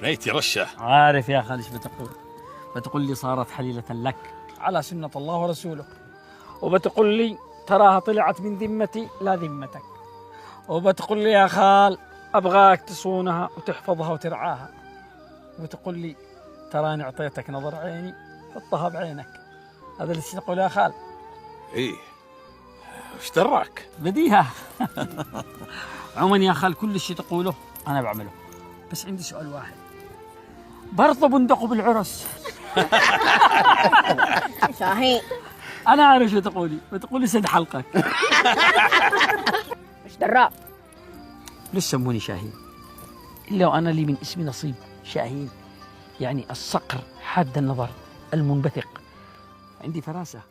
ريت يا رشة. عارف يا خالد ايش بتقول لي صارت حليلة لك على سنة الله ورسوله، وبتقول لي تراها طلعت من ذمتي لا ذمتك، وبتقول لي يا خال أبغاك تصونها وتحفظها وترعاها، وبتقول لي تراني أعطيتك نظر عيني حطها بعينك. هذا اللي تقول يا خال. إيه وش دراك؟ بديها. عموما يا خال كل شيء تقوله أنا بعمله، بس عندي سؤال واحد، برضه بندقوا بالعرس. شاهين أنا عارف شو تقولي، بتقولي سد حلقك. مش دراك. ليش سموني شاهين؟ إلا وأنا لي من اسمي نصيب. شاهين يعني الصقر حاد النظر المنبثق، عندي فراسة.